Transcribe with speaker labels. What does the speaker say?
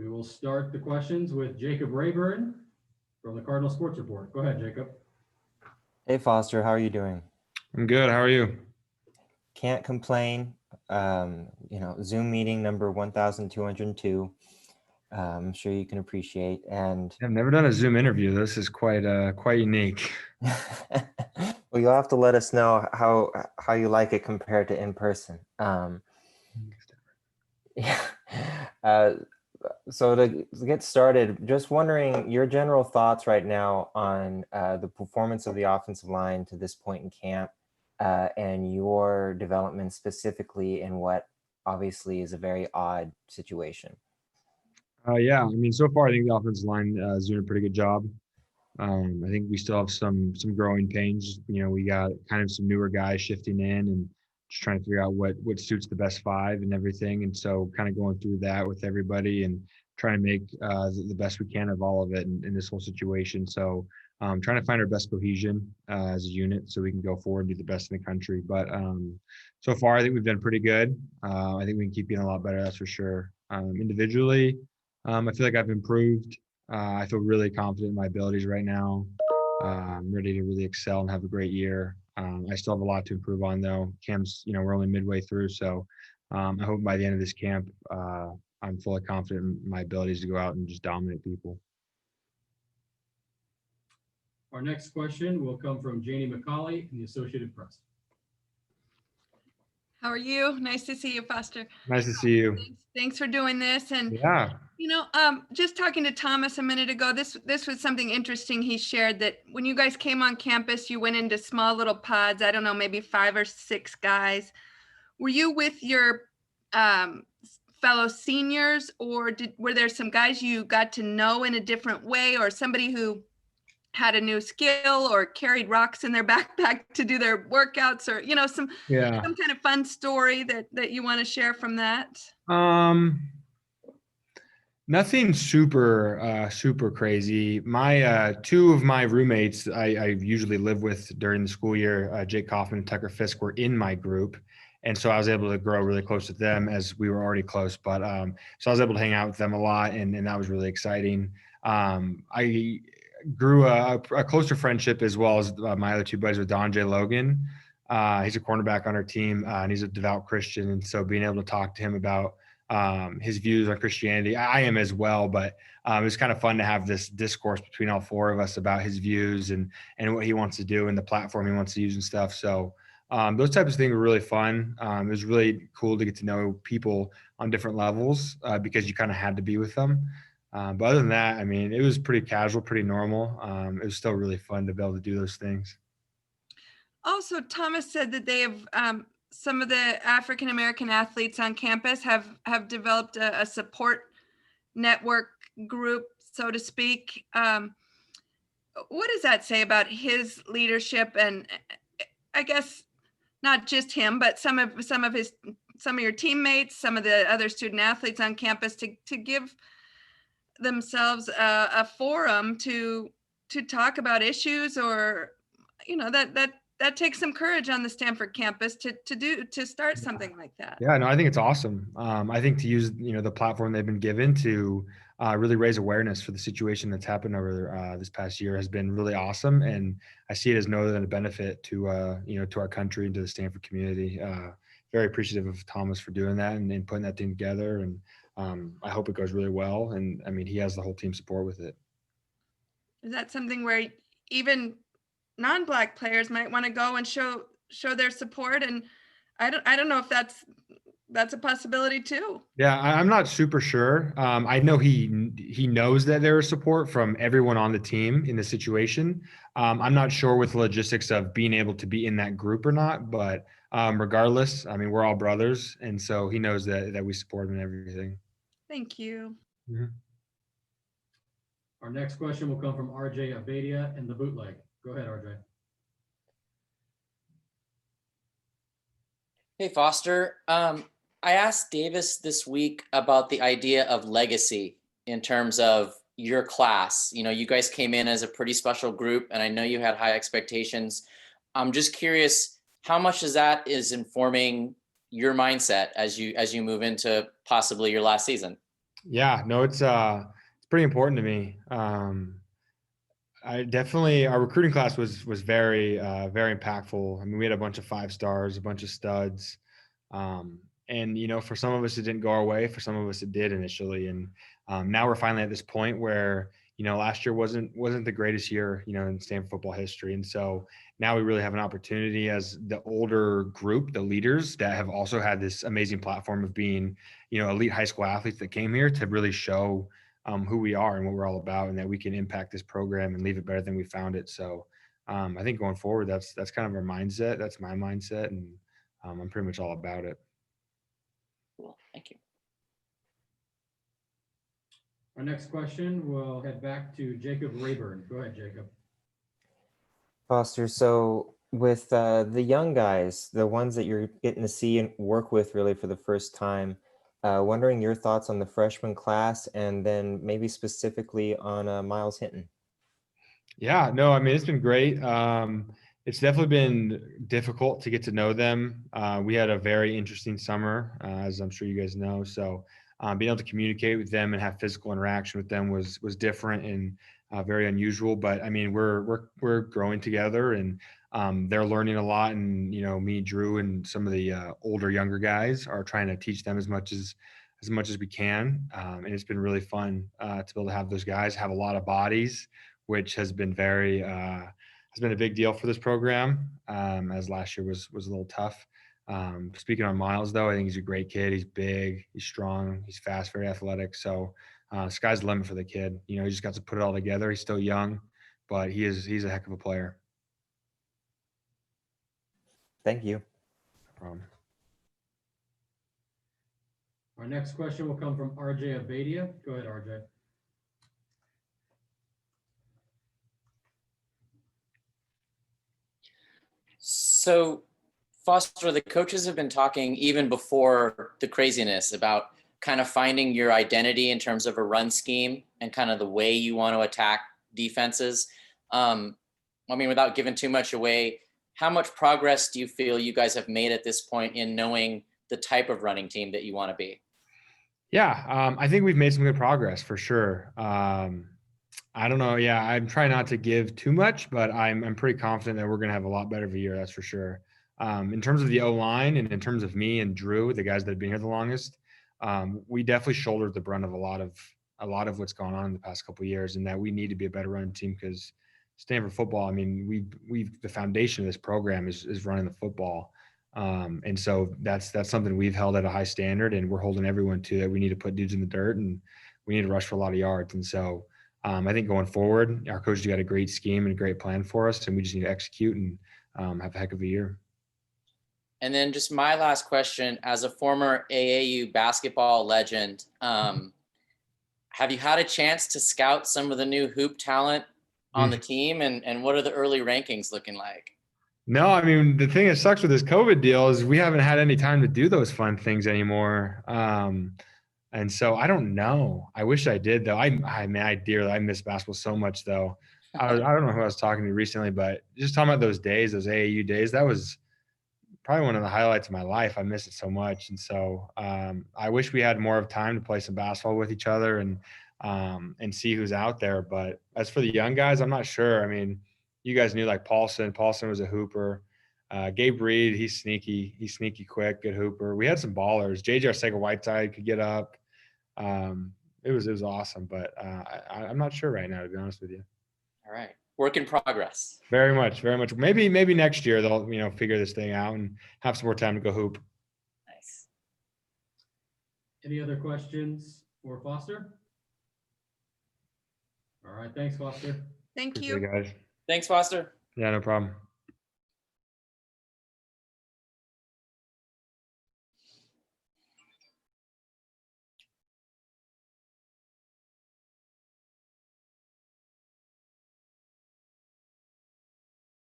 Speaker 1: We will start the questions with Jacob Rayburn from the Cardinal Sports Report. Go ahead, Jacob.
Speaker 2: Hey, Foster, how are you doing?
Speaker 3: I'm good. How are you?
Speaker 2: Can't complain. Zoom meeting number 1202. I'm sure you can appreciate. And
Speaker 3: I've never done a Zoom interview. This is quite unique.
Speaker 2: well, you'll have to let us know how you like it compared to in person. Yeah. So to get started, just wondering your general thoughts right now on the performance of the offensive line to this point in camp, and your development specifically in what obviously is a very odd situation.
Speaker 3: Yeah, I mean, so far I think the offensive line is doing a pretty good job. I think we still have some growing pains. You know, we got kind of some newer guys shifting in and just trying to figure out what suits the best five and everything. And so kind of going through that with everybody and trying to make the best we can of all of it in this whole situation. So trying to find our best cohesion as a unit so we can go forward and do the best in the country. But so far I think we've done pretty good. I think we can keep getting a lot better, that's for sure. Individually, I feel like I've improved. I feel really confident in my abilities right now. I'm ready to really excel and have a great year. I still have a lot to improve on though. Camp's, we're only midway through. So I hope by the end of this camp, I'm fully confident in my abilities to go out and just dominate people.
Speaker 1: Our next question will come from Janie McCauley in the Associated Press.
Speaker 4: How are you? Nice to see you, Foster.
Speaker 3: Nice to see you.
Speaker 4: Thanks for doing this. And
Speaker 3: yeah,
Speaker 4: just talking to Thomas a minute ago, this was something interesting he shared, that when you guys came on campus, you went into small little pods, I don't know, maybe 5 or 6 guys. Were you with your fellow seniors, or were there some guys you got to know in a different way, or somebody who had a new skill or carried rocks in their backpack to do their workouts, or some kind of fun story that you want to share from that?
Speaker 3: Nothing super crazy. My 2 of my roommates I usually live with during the school year, Jake Kaufman and Tucker Fisk, were in my group. And so I was able to grow really close with them, as we were already close. But so I was able to hang out with them a lot, and that was really exciting. I grew a closer friendship, as well as my other 2 buddies, with Don J. Logan. He's a cornerback on our team, and he's a devout Christian. And so being able to talk to him about his views on Christianity, I am as well, but it was kind of fun to have this discourse between all 4 of us about his views and what he wants to do and the platform he wants to use and stuff. So those types of things were really fun. It was really cool to get to know people on different levels because you kind of had to be with them. But other than that, I mean, it was pretty casual, pretty normal. It was still really fun to be able to do those things.
Speaker 4: Also, Thomas said that they have some of the African-American athletes on campus have developed a support network group, so to speak. What does that say about his leadership? And I guess not just him, but some of your teammates, some of the other student athletes on campus, to give themselves a forum to talk about issues, or that takes some courage on the Stanford campus to start something like that.
Speaker 3: Yeah, no, I think it's awesome. I think to use the platform they've been given to really raise awareness for the situation that's happened over this past year has been really awesome, and I see it as no other than a benefit to to our country and to the Stanford community. Very appreciative of Thomas for doing that and putting that thing together, and I hope it goes really well. And I mean, he has the whole team support with it.
Speaker 4: Is that something where even non-Black players might want to go and show their support? And I don't know if that's a possibility too.
Speaker 3: Yeah, I'm not super sure. I know he knows that there is support from everyone on the team in the situation. I'm not sure with the logistics of being able to be in that group or not, but regardless, I mean, we're all brothers, and so he knows that we support him and everything.
Speaker 4: Thank you.
Speaker 3: Mm-hmm.
Speaker 1: Our next question will come from RJ Abadia and the Bootleg. Go ahead, RJ.
Speaker 5: Hey, Foster. I asked Davis this week about the idea of legacy in terms of your class. You guys came in as a pretty special group, and I know you had high expectations. I'm just curious, how much is informing your mindset as you move into possibly your last season?
Speaker 3: Yeah, no, it's pretty important to me. I definitely, our recruiting class was very very impactful. I mean, we had a bunch of 5 stars, a bunch of studs, um, and for some of us it didn't go our way. For some of us it did initially, and now we're finally at this point where last year wasn't the greatest year in Stanford football history, and so now we really have an opportunity as the older group, the leaders that have also had this amazing platform of being elite high school athletes that came here to really show who we are and what we're all about, and that we can impact this program and leave it better than we found it. So I think going forward, that's kind of our mindset. That's my mindset, and I'm pretty much all about it.
Speaker 5: Cool. Thank you.
Speaker 1: Our next question, we'll head back to Jacob Rayburn. Go ahead, Jacob.
Speaker 2: Foster, so with the young guys, the ones that you're getting to see and work with really for the first time, wondering your thoughts on the freshman class, and then maybe specifically on Miles Hinton.
Speaker 3: Yeah, no, I mean, it's been great. It's definitely been difficult to get to know them. We had a very interesting summer, as I'm sure you guys know. So being able to communicate with them and have physical interaction with them was different and very unusual. But I mean, we're growing together, and they're learning a lot. And me, Drew, and some of the younger guys are trying to teach them as much as we can. And it's been really fun to be able to have those guys have a lot of bodies, which has been has been a big deal for this program, as last year was a little tough. Speaking on Miles, though, I think he's a great kid. He's big, he's strong, he's fast, very athletic. So sky's the limit for the kid. He just got to put it all together. He's still young, but he's a heck of a player.
Speaker 2: Thank you.
Speaker 3: No problem.
Speaker 1: Our next question will come from RJ Abadia. Go ahead, RJ.
Speaker 5: So, Foster, the coaches have been talking even before the craziness about kind of finding your identity in terms of a run scheme and kind of the way you want to attack defenses. I mean, without giving too much away, how much progress do you feel you guys have made at this point in knowing the type of running team that you want to be?
Speaker 3: Yeah, I think we've made some good progress for sure. I don't know. Yeah, I'm trying not to give too much, but I'm pretty confident that we're going to have a lot better of a year. That's for sure. In terms of the O-line and in terms of me and Drew, the guys that have been here the longest, we definitely shouldered the brunt of a lot of what's gone on in the past couple of years, and that we need to be a better running team because Stanford football. I mean, the foundation of this program is running the football, and so that's something we've held at a high standard, and we're holding everyone to it. We need to put dudes in the dirt, and we need to rush for a lot of yards, and so. I think going forward, our coaches got a great scheme and a great plan for us, and we just need to execute and have a heck of a year.
Speaker 5: And then just my last question, as a former AAU basketball legend, have you had a chance to scout some of the new hoop talent on the team, and what are the early rankings looking like?
Speaker 3: No, I mean, the thing that sucks with this COVID deal is we haven't had any time to do those fun things anymore. And so I don't know. I wish I did, though. I miss basketball so much, though. I don't know who I was talking to recently, but just talking about those days, those AAU days, that was probably one of the highlights of my life. I miss it so much. And so I wish we had more of time to play some basketball with each other and see who's out there. But as for the young guys, I'm not sure. I mean, you guys knew like Paulson. Paulson was a hooper. Gabe Reed, he's sneaky quick, good hooper. We had some ballers. JJ Arcega-Whiteside could get up. It was awesome, but I'm not sure right now, to be honest with you.
Speaker 5: All right, work in progress.
Speaker 3: Very much. Maybe next year they'll figure this thing out and have some more time to go hoop.
Speaker 5: Nice.
Speaker 1: Any other questions for Foster? All right, thanks, Foster.
Speaker 4: Thank
Speaker 3: Appreciate
Speaker 4: you.
Speaker 3: it, guys.
Speaker 5: Thanks, Foster.
Speaker 3: Yeah, no problem.